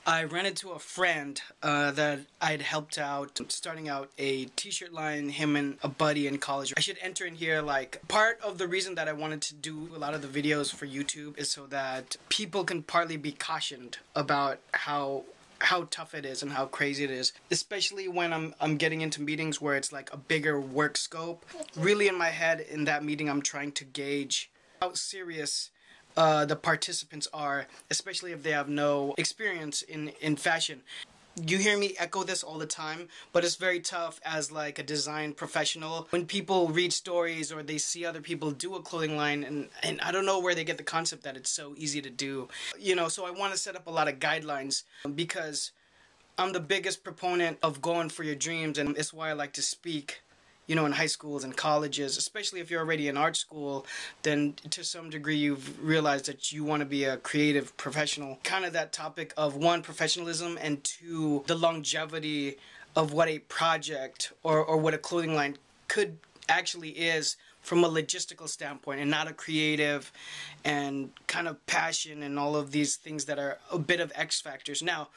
I ran into a friend that I'd helped out starting out a t-shirt line, him and a buddy in college. I should enter in here, like, part of the reason that I wanted to do a lot of the videos for YouTube is so that people can partly be cautioned about how tough it is and how crazy it is, especially when I'm getting into meetings where it's like a bigger work scope. Really in my head in that meeting I'm trying to gauge how serious the participants are, especially if they have no experience in fashion. You hear me echo this all the time, but it's very tough as like a design professional when people read stories or they see other people do a clothing line, and I don't know where they get the concept that it's so easy to do. You know, so I want to set up a lot of guidelines because I'm the biggest proponent of going for your dreams, and it's why I like to speak, you know, in high schools and colleges, especially if you're already in art school, then to some degree you've realized that you want to be a creative professional. Kind of that topic of, one, professionalism, and two, the longevity of what a project or what a clothing line could actually is from a logistical standpoint, and not a creative and kind of passion and all of these things that are a bit of X factors. Now,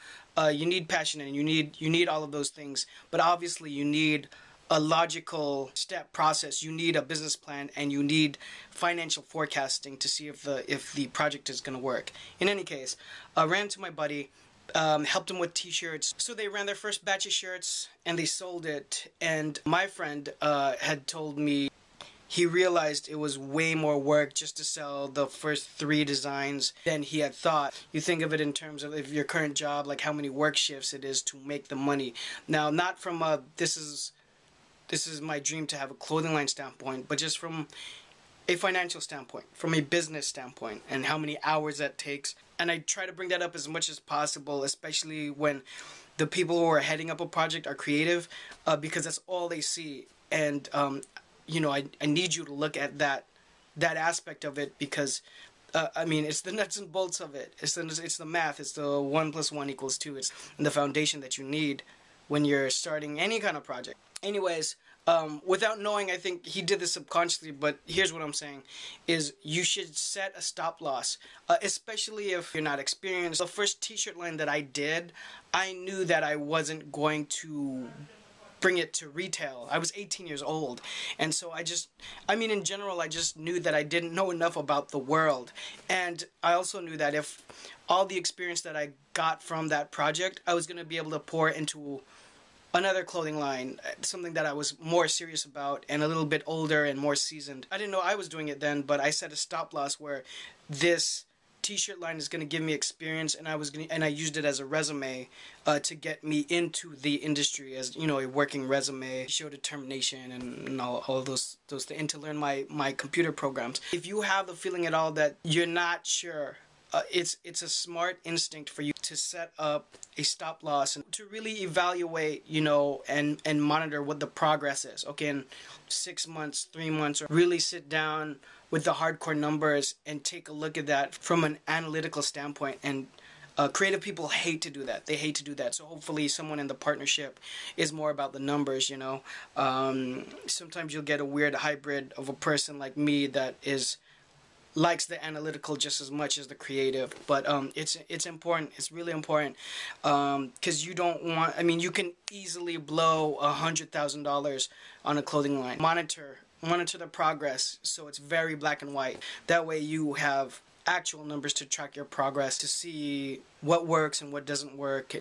you need passion and you need all of those things, but obviously you need a logical step process. You need a business plan and you need financial forecasting to see if the project is going to work. In any case, I ran to my buddy, helped him with t-shirts. So they ran their first batch of shirts and they sold it, and my friend had told me he realized it was way more work just to sell the first 3 designs than he had thought. You think of it in terms of, if your current job, like how many work shifts it is to make the money. Now, not from a this is my dream to have a clothing line standpoint, but just from a financial standpoint, from a business standpoint, and how many hours that takes. And I try to bring that up as much as possible, especially when the people who are heading up a project are creative, because that's all they see. And you know, I need you to look at that aspect of it, because I mean, it's the nuts and bolts of it. It's the math. It's the 1 + 1 = 2. It's the foundation that you need when you're starting any kind of project. Anyways, without knowing, I think he did this subconsciously, but here's what I'm saying, is you should set a stop loss, especially if you're not experienced. The first t-shirt line that I did, I knew that I wasn't going to bring it to retail. I was 18 years old, and so I mean, in general, I just knew that I didn't know enough about the world, and I also knew that if all the experience that I got from that project, I was going to be able to pour into another clothing line, something that I was more serious about and a little bit older and more seasoned. I didn't know I was doing it then, but I set a stop loss where this t-shirt line is going to give me experience, and I used it as a resume to get me into the industry, as, you know, a working resume, show determination and all of those things, and to learn my computer programs. If you have the feeling at all that you're not sure, it's a smart instinct for you to set up a stop loss and to really evaluate, you know, and monitor what the progress is. Okay, in 6 months, 3 months, or really sit down with the hardcore numbers and take a look at that from an analytical standpoint. And creative people hate to do that. They hate to do that. So hopefully someone in the partnership is more about the numbers, you know. Sometimes you'll get a weird hybrid of a person like me that likes the analytical just as much as the creative, but it's important. It's really important, because you don't want, I mean, you can easily blow $100,000 on a clothing line. Monitor the progress, so it's very black and white. That way you have actual numbers to track your progress, to see what works and what doesn't work.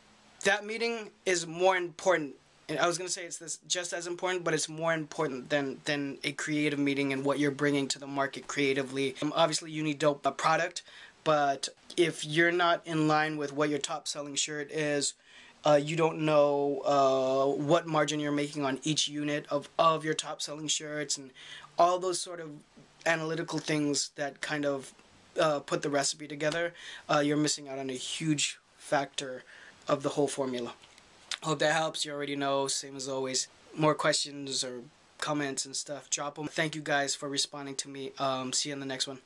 That meeting is more important. And I was going to say it's just as important, but it's more important than a creative meeting and what you're bringing to the market creatively. Obviously, you need dope product, but if you're not in line with what your top selling shirt is, you don't know what margin you're making on each unit of your top selling shirts, and all those sort of analytical things that kind of put the recipe together, you're missing out on a huge factor of the whole formula. Hope that helps. You already know, same as always. More questions or comments and stuff, drop them. Thank you guys for responding to me. See you in the next one.